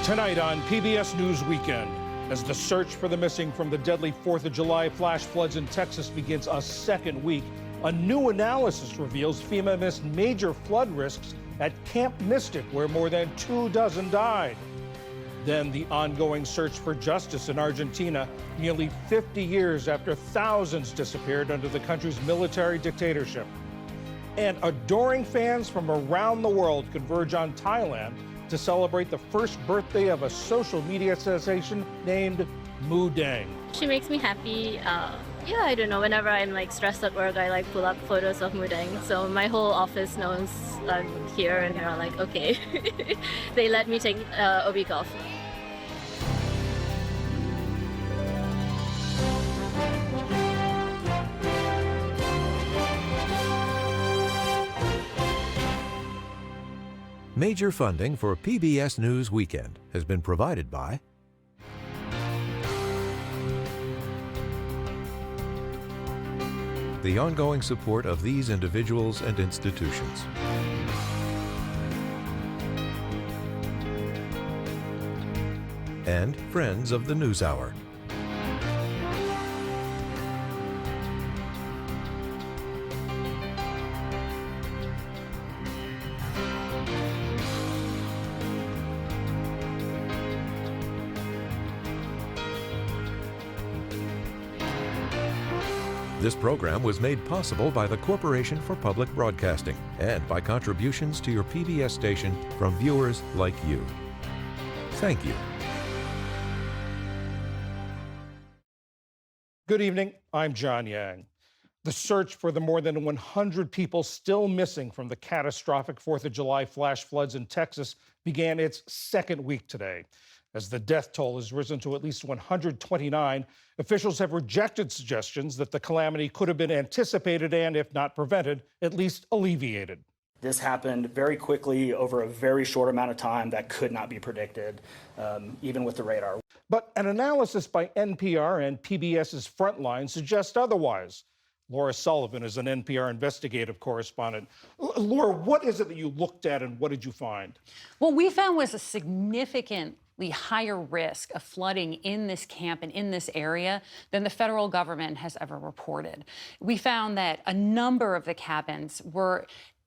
Tonight on PBS News Weekend, as the search for the missing from the deadly 4th of July flash floods in Texas begins a second week, a new analysis reveals FEMA missed major flood risks at Camp Mystic, where more than 24 died. Then the ongoing search for justice in Argentina, nearly 50 years after thousands disappeared under the country's military dictatorship. And adoring fans from around the world converge on Thailand to celebrate the first birthday of a social media sensation named Moo Dang. She makes me happy. I don't know, whenever I'm stressed at work, I pull up photos of Moo Dang. So my whole office knows I'm here and they're like, okay. They let me take a week off. Major funding for PBS News Weekend has been provided by the ongoing support of these individuals and institutions. And friends of the NewsHour. This program was made possible by the Corporation for Public Broadcasting and by contributions to your PBS station from viewers like you. Thank you. Good evening, I'm John Yang. The search for the more than 100 people still missing from the catastrophic 4th of July flash floods in Texas began its second week today. As the death toll has risen to at least 129, officials have rejected suggestions that the calamity could have been anticipated and, if not prevented, at least alleviated. This happened very quickly over a very short amount of time that could not be predicted, even with the radar. But an analysis by NPR and PBS's Frontline suggests otherwise. Laura Sullivan is an NPR investigative correspondent. Laura, what is it that you looked at and what did you find? What we found was a significantly higher risk of flooding in this camp and in this area than the federal government has ever reported. We found that a number of the cabins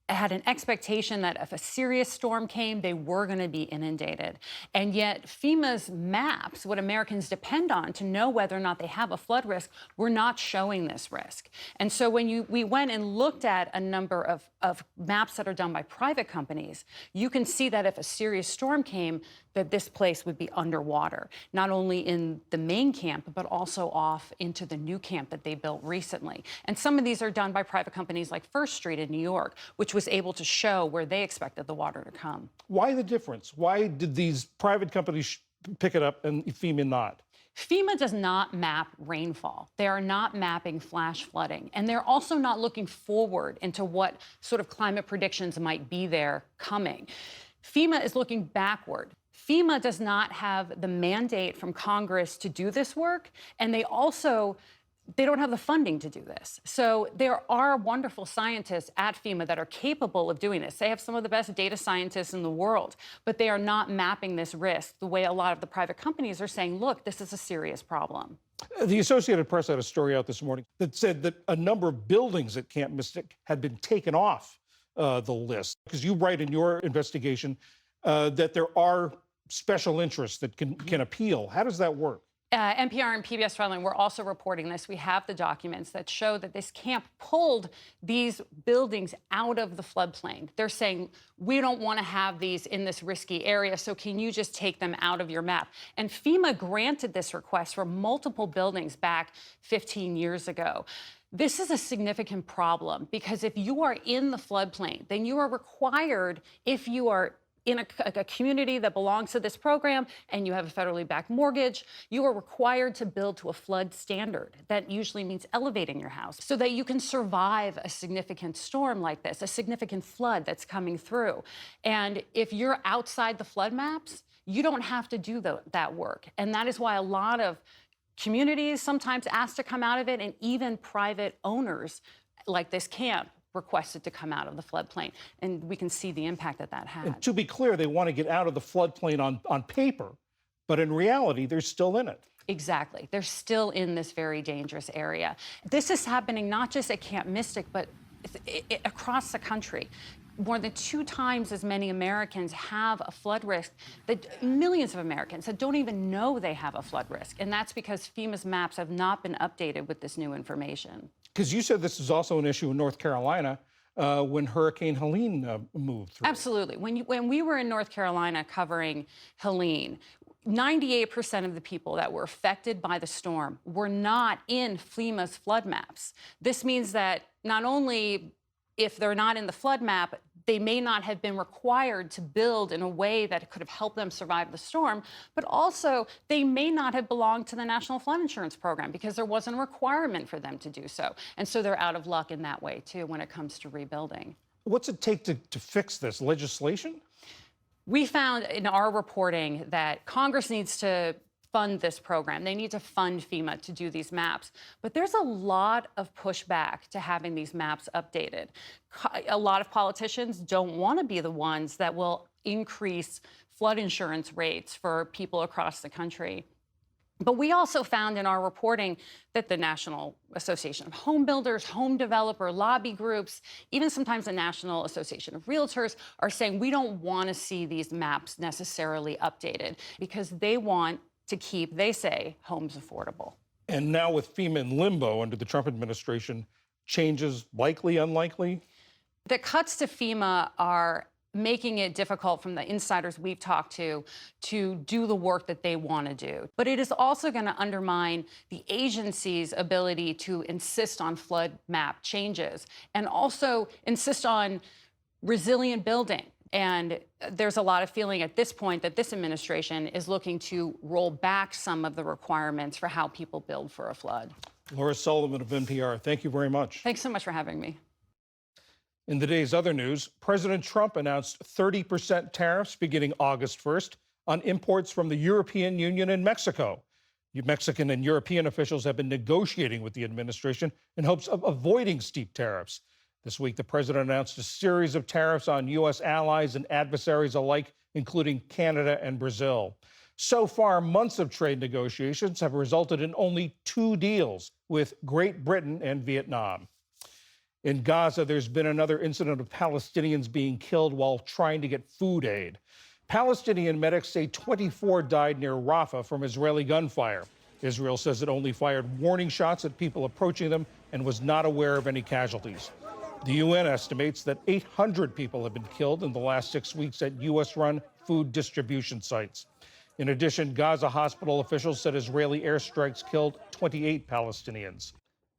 had an expectation that if a serious storm came, they were going to be inundated. And yet FEMA's maps, what Americans depend on to know whether or not they have a flood risk, were not showing this risk. And so when we went and looked at a number of maps that are done by private companies, you can see that if a serious storm came, that this place would be underwater, not only in the main camp, but also off into the new camp that they built recently. And some of these are done by private companies like First Street in New York, which was able to show where they expected the water to come. Why the difference? Why did these private companies pick it up and FEMA not? FEMA does not map rainfall. They are not mapping flash flooding. And they're also not looking forward into what sort of climate predictions might be there coming. FEMA is looking backward. FEMA does not have the mandate from Congress to do this work, and they don't have the funding to do this. So there are wonderful scientists at FEMA that are capable of doing this. They have some of the best data scientists in the world, but they are not mapping this risk the way a lot of the private companies are saying, look, this is a serious problem. The Associated Press had a story out this morning that said that a number of buildings at Camp Mystic had been taken off the list. Because you write in your investigation that there are special interests that can appeal. How does that work? NPR and PBS Frontline, we're also reporting this. We have the documents that show that this camp pulled these buildings out of the floodplain. They're saying, we don't want to have these in this risky area, so can you just take them out of your map? And FEMA granted this request for multiple buildings back 15 years ago. This is a significant problem because if you are in the floodplain, then you are required, if you are in a community that belongs to this program and you have a federally backed mortgage, you are required to build to a flood standard. That usually means elevating your house so that you can survive a significant storm like this, a significant flood that's coming through. And if you're outside the flood maps, you don't have to do that work. And that is why a lot of communities sometimes ask to come out of it, and even private owners like this camp requested to come out of the floodplain. And we can see the impact that that had. And to be clear, they want to get out of the floodplain on paper, but in reality, they're still in it. Exactly. They're still in this very dangerous area. This is happening not just at Camp Mystic, but across the country. More than 2 times as many Americans have a flood risk, that millions of Americans that don't even know they have a flood risk. And that's because FEMA's maps have not been updated with this new information. Because you said this is also an issue in North Carolina when Hurricane Helene moved through. Absolutely. When we were in North Carolina covering Helene, 98% of the people that were affected by the storm were not in FEMA's flood maps. This means that not only if they're not in the flood map, they may not have been required to build in a way that could have helped them survive the storm, but also they may not have belonged to the National Flood Insurance Program because there wasn't a requirement for them to do so. And so they're out of luck in that way, too, when it comes to rebuilding. What's it take to fix this? Legislation? We found in our reporting that Congress needs to fund this program. They need to fund FEMA to do these maps. But there's a lot of pushback to having these maps updated. A lot of politicians don't want to be the ones that will increase flood insurance rates for people across the country. But we also found in our reporting that the National Association of Home Builders, home developer lobby groups, even sometimes the National Association of Realtors are saying we don't want to see these maps necessarily updated because they want to keep, they say, homes affordable. And now with FEMA in limbo under the Trump administration, changes likely, unlikely? The cuts to FEMA are making it difficult from the insiders we've talked to do the work that they want to do. But it is also going to undermine the agency's ability to insist on flood map changes and also insist on resilient building. And there's a lot of feeling at this point that this administration is looking to roll back some of the requirements for how people build for a flood. Laura Sullivan of NPR, thank you very much. Thanks so much for having me. In the day's other news, President Trump announced 30% tariffs beginning August 1st on imports from the European Union and Mexico. Mexican and European officials have been negotiating with the administration in hopes of avoiding steep tariffs. This week, the president announced a series of tariffs on U.S. allies and adversaries alike, including Canada and Brazil. So far, months of trade negotiations have resulted in only 2 deals with Great Britain and Vietnam. In Gaza, there's been another incident of Palestinians being killed while trying to get food aid. Palestinian medics say 24 died near Rafah from Israeli gunfire. Israel says it only fired warning shots at people approaching them and was not aware of any casualties. The UN estimates that 800 people have been killed in the last 6 weeks at U.S.-run food distribution sites. In addition, Gaza hospital officials said Israeli airstrikes killed 28 Palestinians.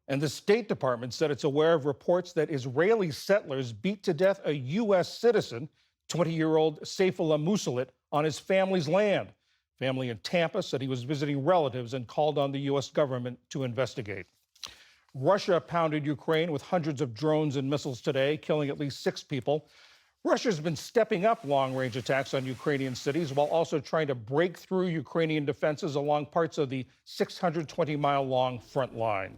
And the State Department said it's aware of reports that Israeli settlers beat to death a U.S. citizen, 20-year-old Saifullah Musalit, on his family's land. Family in Tampa said he was visiting relatives and called on the U.S. government to investigate. Russia pounded Ukraine with hundreds of drones and missiles today, killing at least 6 people. Russia's been stepping up long-range attacks on Ukrainian cities while also trying to break through Ukrainian defenses along parts of the 620-mile-long front line.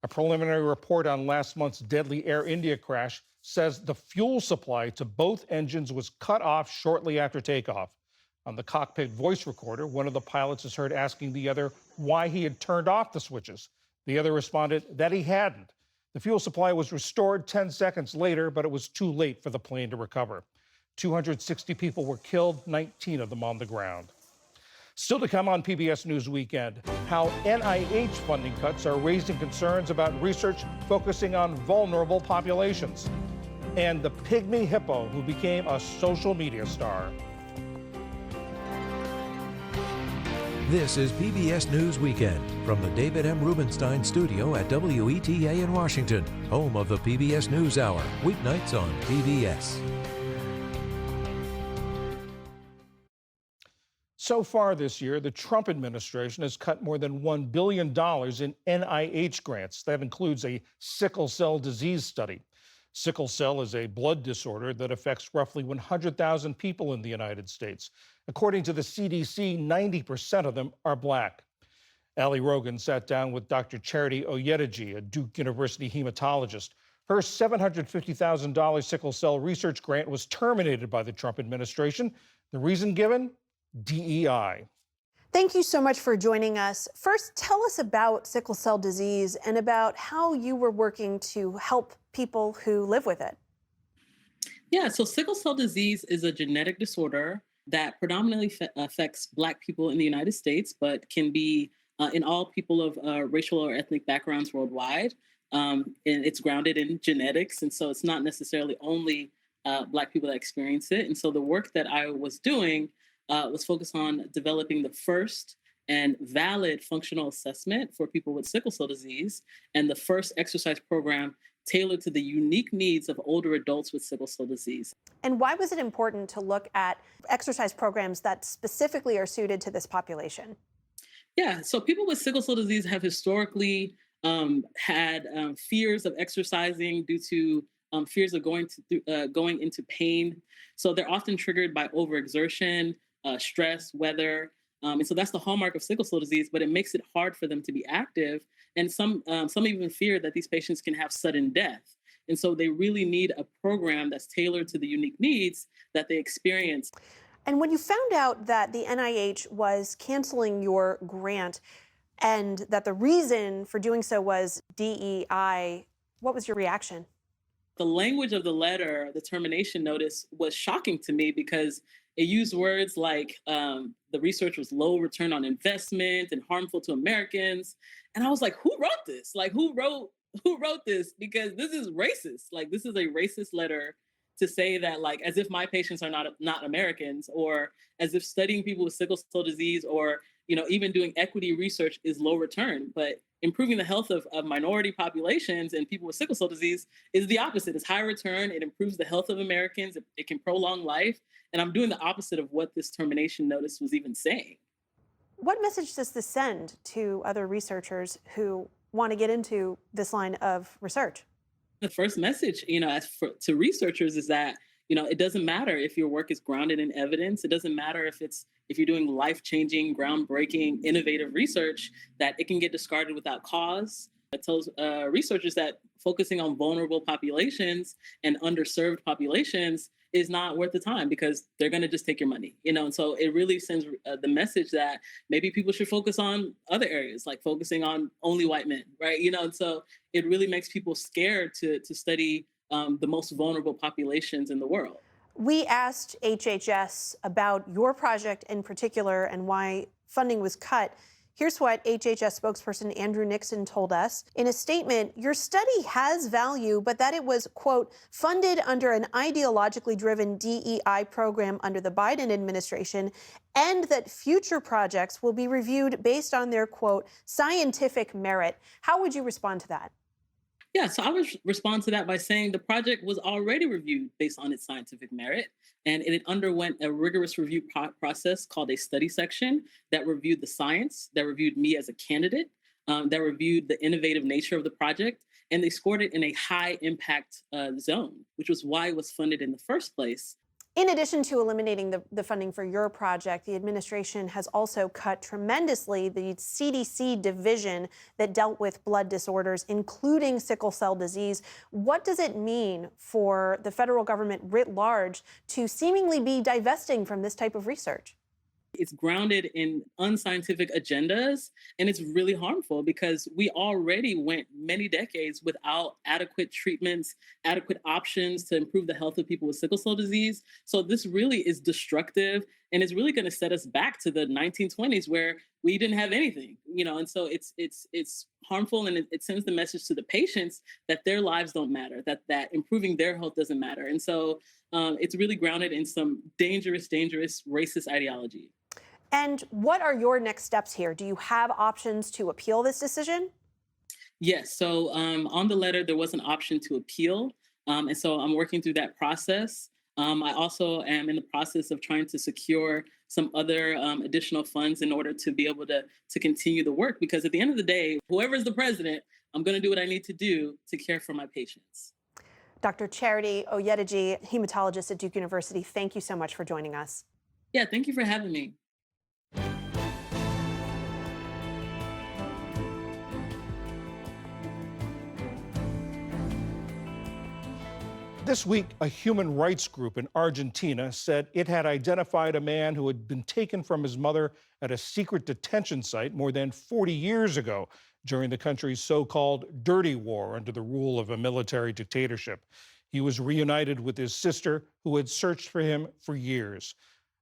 A preliminary report on last month's deadly Air India crash says the fuel supply to both engines was cut off shortly after takeoff. On the cockpit voice recorder, one of the pilots is heard asking the other why he had turned off the switches. The other responded that he hadn't. The fuel supply was restored 10 seconds later, but it was too late for the plane to recover. 260 people were killed, 19 of them on the ground. Still to come on PBS News Weekend, how NIH funding cuts are raising concerns about research focusing on vulnerable populations. And the pygmy hippo who became a social media star. This is PBS News Weekend from the David M. Rubenstein studio at WETA in Washington, home of the PBS NewsHour, weeknights on PBS. So far this year, the Trump administration has cut more than $1 billion in NIH grants. That includes a sickle cell disease study. Sickle cell is a blood disorder that affects roughly 100,000 people in the United States. According to the CDC, 90% of them are Black. Ali Rogan sat down with Dr. Charity Oyedeji, a Duke University hematologist. Her $750,000 sickle cell research grant was terminated by the Trump administration. The reason given? DEI. Thank you so much for joining us. First, tell us about sickle cell disease and about how you were working to help people who live with it. Yeah, so sickle cell disease is a genetic disorder that predominantly affects Black people in the United States, but can be in all people of racial or ethnic backgrounds worldwide. And it's grounded in genetics. And so it's not necessarily only Black people that experience it. And so the work that I was doing was focused on developing the first and valid functional assessment for people with sickle cell disease and the first exercise program tailored to the unique needs of older adults with sickle cell disease. And why was it important to look at exercise programs that specifically are suited to this population? Yeah, so people with sickle cell disease have historically had fears of exercising due to fears of going into pain. So they're often triggered by overexertion, stress, weather. And so that's the hallmark of sickle cell disease, but it makes it hard for them to be active. And some even fear that these patients can have sudden death. And so they really need a program that's tailored to the unique needs that they experience. And when you found out that the NIH was canceling your grant and that the reason for doing so was DEI, what was your reaction? The language of the letter, the termination notice, was shocking to me because it used words like the research was low return on investment and harmful to Americans. And I was like, who wrote this? Like, who wrote this? Because this is racist. Like, this is a racist letter to say that, like, as if my patients are not Americans, or as if studying people with sickle cell disease or, even doing equity research is low return. But improving the health of minority populations and people with sickle cell disease is the opposite. It's high return. It improves the health of Americans. It can prolong life. And I'm doing the opposite of what this termination notice was even saying. What message does this send to other researchers who want to get into this line of research? The first message, to researchers is that, it doesn't matter if your work is grounded in evidence. It doesn't matter if you're doing life-changing, groundbreaking, innovative research, that it can get discarded without cause. It tells researchers that focusing on vulnerable populations and underserved populations is not worth the time because they're going to just take your money, and so it really sends the message that maybe people should focus on other areas, like focusing on only white men, right? And so it really makes people scared to study the most vulnerable populations in the world. We asked HHS about your project in particular and why funding was cut. Here's what HHS spokesperson Andrew Nixon told us. In a statement, your study has value, but that it was, quote, funded under an ideologically driven DEI program under the Biden administration, and that future projects will be reviewed based on their, quote, scientific merit. How would you respond to that? Yeah, so I would respond to that by saying the project was already reviewed based on its scientific merit, and it underwent a rigorous review process called a study section that reviewed the science, that reviewed me as a candidate, that reviewed the innovative nature of the project, and they scored it in a high impact zone, which was why it was funded in the first place. In addition to eliminating the funding for your project, the administration has also cut tremendously the CDC division that dealt with blood disorders, including sickle cell disease. What does it mean for the federal government writ large to seemingly be divesting from this type of research? It's grounded in unscientific agendas, and it's really harmful because we already went many decades without adequate treatments, adequate options to improve the health of people with sickle cell disease. So this really is destructive, and it's really going to set us back to the 1920s where we didn't have anything, and so it's harmful, and it sends the message to the patients that their lives don't matter, that improving their health doesn't matter. And so it's really grounded in some dangerous racist ideology. And what are your next steps here? Do you have options to appeal this decision? Yes. So on the letter, there was an option to appeal. And so I'm working through that process. I also am in the process of trying to secure some other additional funds in order to be able to continue the work. Because at the end of the day, whoever's the president, I'm going to do what I need to do to care for my patients. Dr. Charity Oyedeji, hematologist at Duke University, thank you so much for joining us. Yeah, thank you for having me. This week, a human rights group in Argentina said it had identified a man who had been taken from his mother at a secret detention site more than 40 years ago during the country's so-called dirty war under the rule of a military dictatorship. He was reunited with his sister, who had searched for him for years.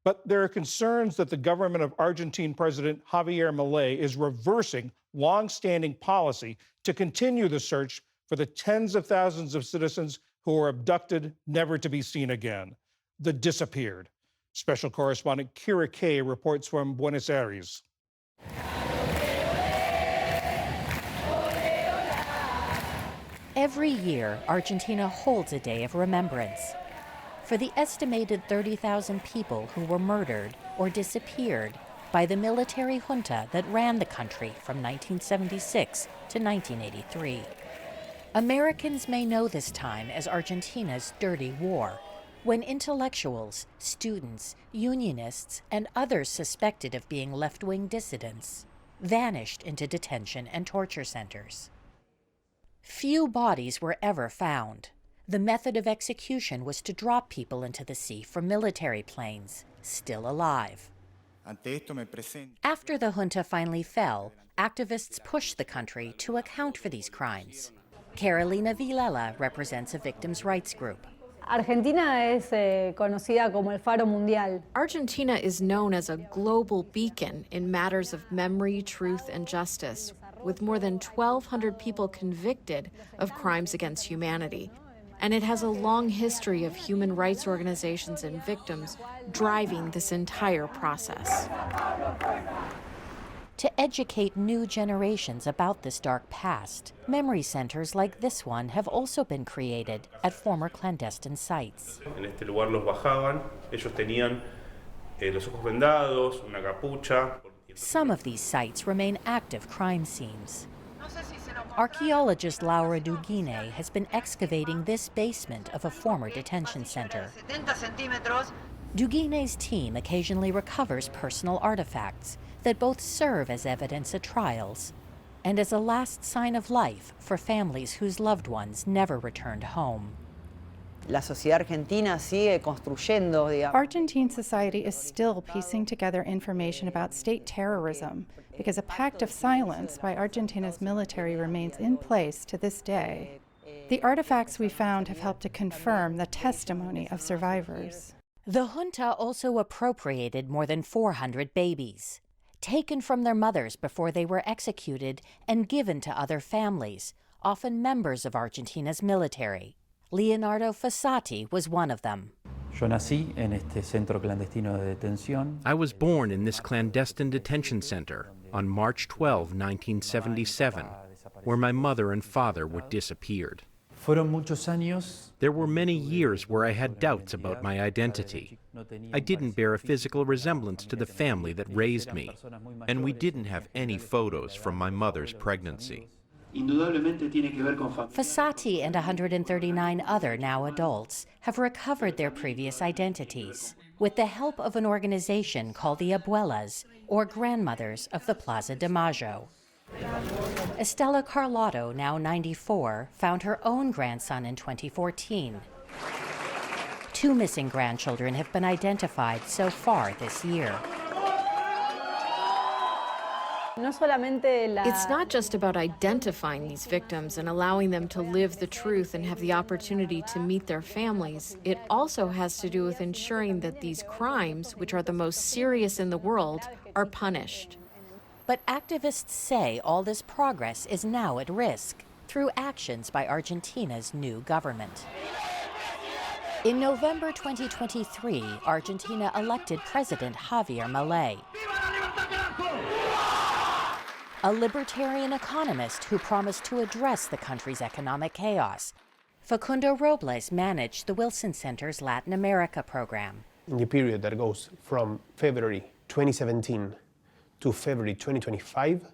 But there are concerns that the government of Argentine President Javier Milei is reversing long-standing policy to continue the search for the tens of thousands of citizens who were abducted, never to be seen again. The disappeared. Special correspondent Kira Kay reports from Buenos Aires. Every year, Argentina holds a day of remembrance for the estimated 30,000 people who were murdered or disappeared by the military junta that ran the country from 1976 to 1983. Americans may know this time as Argentina's dirty war, when intellectuals, students, unionists, and others suspected of being left-wing dissidents vanished into detention and torture centers. Few bodies were ever found. The method of execution was to drop people into the sea from military planes, still alive. After the junta finally fell, activists pushed the country to account for these crimes. Carolina Vilela represents a victims' rights group. Argentina es conocida como el faro mundial. Argentina is known as a global beacon in matters of memory, truth, and justice, with more than 1,200 people convicted of crimes against humanity. And it has a long history of human rights organizations and victims driving this entire process. To educate new generations about this dark past, memory centers like this one have also been created at former clandestine sites. En este lugar los bajaban, ellos tenían los ojos vendados, una capucha. Some of these sites remain active crime scenes. Archaeologist Laura Dugine has been excavating this basement of a former detention center. Dugine's team occasionally recovers personal artifacts that both serve as evidence at trials and as a last sign of life for families whose loved ones never returned home. La sociedad argentina sigue construyendo, digamos. Argentine society is still piecing together information about state terrorism because a pact of silence by Argentina's military remains in place to this day. The artifacts we found have helped to confirm the testimony of survivors. The junta also appropriated more than 400 babies, taken from their mothers before they were executed and given to other families, often members of Argentina's military. Leonardo Fossati was one of them. I was born in this clandestine detention center on March 12, 1977, where my mother and father were disappeared. There were many years where I had doubts about my identity. I didn't bear a physical resemblance to the family that raised me, and we didn't have any photos from my mother's pregnancy. Fossati and 139 other now adults have recovered their previous identities with the help of an organization called the Abuelas, or Grandmothers of the Plaza de Mayo. Estela Carlotto, now 94, found her own grandson in 2014. 2 missing grandchildren have been identified so far this year. It's not just about identifying these victims and allowing them to live the truth and have the opportunity to meet their families. It also has to do with ensuring that these crimes, which are the most serious in the world, are punished. But activists say all this progress is now at risk through actions by Argentina's new government. In November 2023, Argentina elected President Javier Milei, a libertarian economist who promised to address the country's economic chaos. Facundo Robles managed the Wilson Center's Latin America program. In the period that goes from February 2017 to February 2025,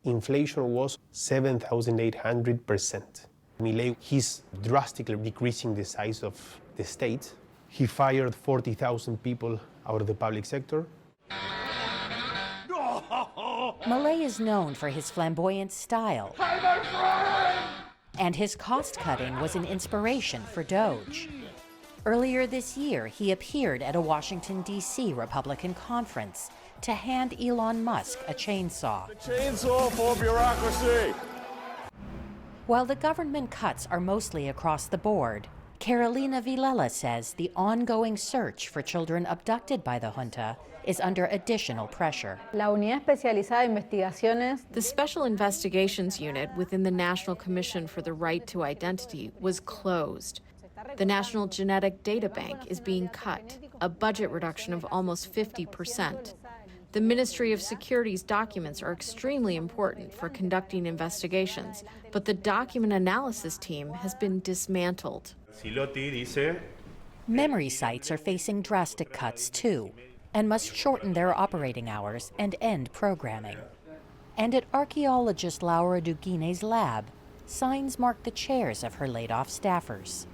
inflation was 7,800%. Milei, he's drastically decreasing the size of the state. He fired 40,000 people out of the public sector. Milei is known for his flamboyant style And his cost cutting was an inspiration for Doge. Earlier this year, he appeared at a Washington, D.C. Republican conference to hand Elon Musk a chainsaw. The chainsaw for bureaucracy. While the government cuts are mostly across the board, Carolina Vilela says the ongoing search for children abducted by the junta is under additional pressure. La Unidad Especializada de Investigaciones. The Special Investigations Unit within the National Commission for the Right to Identity was closed. The National Genetic Data Bank is being cut, a budget reduction of almost 50%. The Ministry of Security's documents are extremely important for conducting investigations, but the document analysis team has been dismantled. Memory sites are facing drastic cuts too, and must shorten their operating hours and end programming. And at archaeologist Laura Duguine's lab, signs mark the chairs of her laid-off staffers.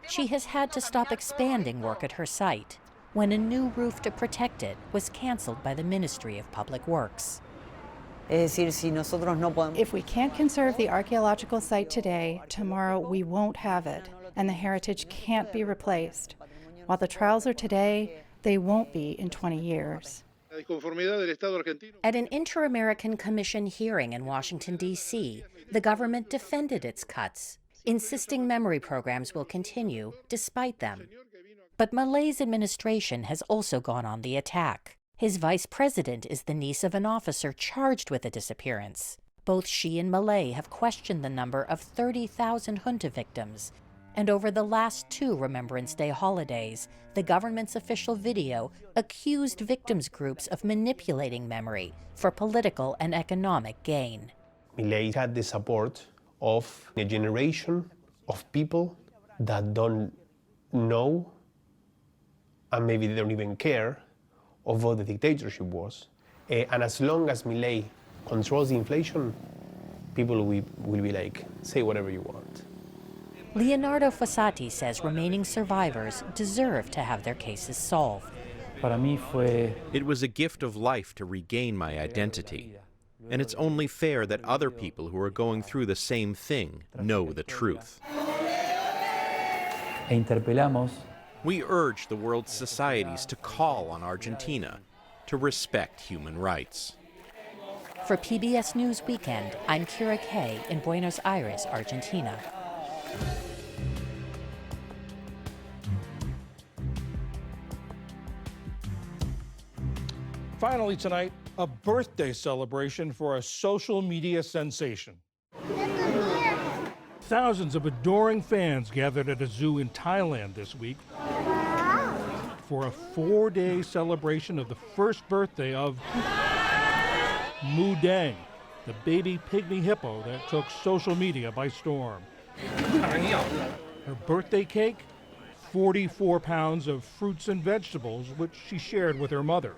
She has had to stop expanding work at her site when a new roof to protect it was canceled by the Ministry of Public Works. If we can't conserve the archaeological site today, tomorrow we won't have it, and the heritage can't be replaced. While the trials are today, they won't be in 20 years. At an Inter-American Commission hearing in Washington, D.C., the government defended its cuts, insisting memory programs will continue despite them. But Malay's administration has also gone on the attack. His vice president is the niece of an officer charged with the disappearance. Both she and Malay have questioned the number of 30,000 junta victims. And over the last 2 Remembrance Day holidays, the government's official video accused victims' groups of manipulating memory for political and economic gain. Milei had the support of a generation of people that don't know, and maybe they don't even care, of what the dictatorship was. And as long as Milei controls the inflation, people will be like, say whatever you want. Leonardo Fossati says remaining survivors deserve to have their cases solved. It was a gift of life to regain my identity. And it's only fair that other people who are going through the same thing know the truth. We urge the world's societies to call on Argentina to respect human rights. For PBS News Weekend, I'm Kira Kay in Buenos Aires, Argentina. Finally tonight, a birthday celebration for a social media sensation. Thousands of adoring fans gathered at a zoo in Thailand this week for a 4-day celebration of the first birthday of Mu Dang, the baby pygmy hippo that took social media by storm. Her birthday cake, 44 pounds of fruits and vegetables, which she shared with her mother.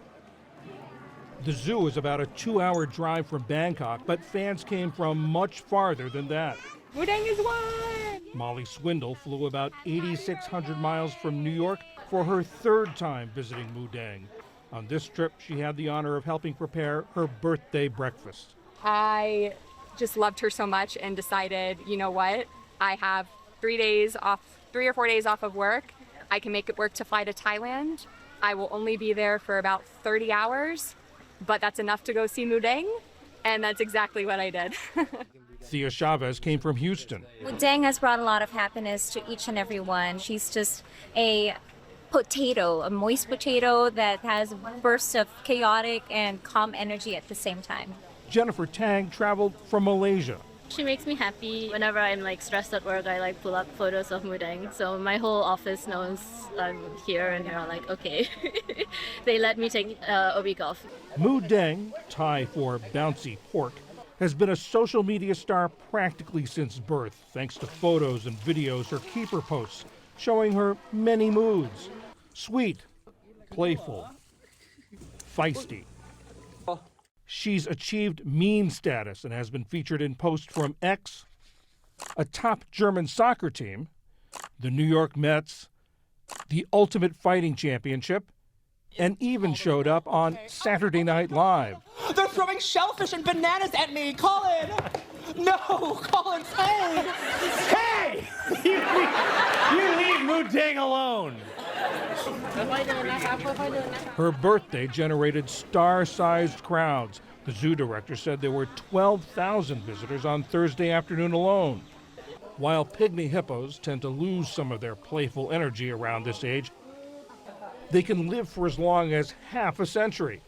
The zoo is about a 2-hour drive from Bangkok, but fans came from much farther than that. Mu Dang is one! Molly Swindle flew about 8,600 miles from New York for her 3rd time visiting Mu Dang. On this trip, she had the honor of helping prepare her birthday breakfast. I just loved her so much and decided, you know what? I have 3 or 4 days off of work. I can make it work to fly to Thailand. I will only be there for about 30 hours. But that's enough to go see Mu Dang, and that's exactly what I did. Thea Chavez came from Houston. Mu Dang has brought a lot of happiness to each and every one. She's just a potato, a moist potato that has bursts of chaotic and calm energy at the same time. Jennifer Tang traveled from Malaysia. She makes me happy. Whenever I'm stressed at work, I pull up photos of Mu Dang. So my whole office knows I'm here, and they're like, okay. They let me take a week off. Mu Dang, Thai for bouncy pork, has been a social media star practically since birth, thanks to photos and videos her keeper posts showing her many moods: sweet, playful, feisty. She's achieved meme status and has been featured in posts from X, a top German soccer team, the New York Mets, the Ultimate Fighting Championship, and even showed up on Saturday Night Live. They're throwing shellfish and bananas at me! Colin! No, Colin's home. Hey, you leave Mudang alone. Her birthday generated star-sized crowds. The zoo director said there were 12,000 visitors on Thursday afternoon alone. While pygmy hippos tend to lose some of their playful energy around this age, they can live for as long as half a century.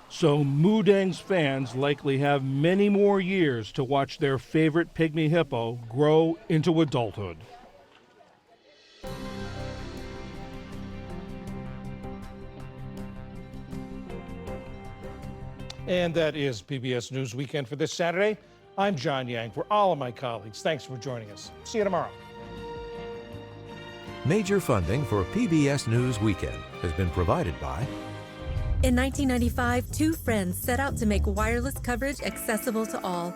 So Mudang's fans likely have many more years to watch their favorite pygmy hippo grow into adulthood. And that is PBS News Weekend for this Saturday. I'm John Yang. For all of my colleagues, thanks for joining us. See you tomorrow. Major funding for PBS News Weekend has been provided by... In 1995, two friends set out to make wireless coverage accessible to all.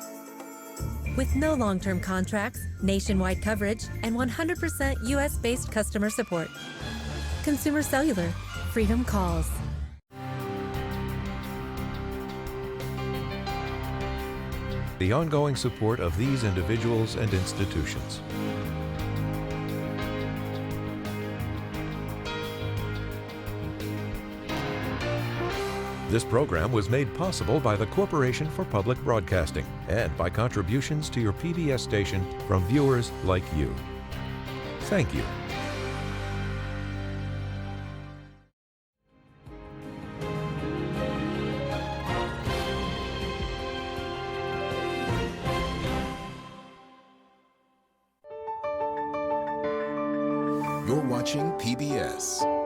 With no long-term contracts, nationwide coverage, and 100% U.S.-based customer support. Consumer Cellular. Freedom calls. The ongoing support of these individuals and institutions. This program was made possible by the Corporation for Public Broadcasting and by contributions to your PBS station from viewers like you. Thank you. You're watching PBS.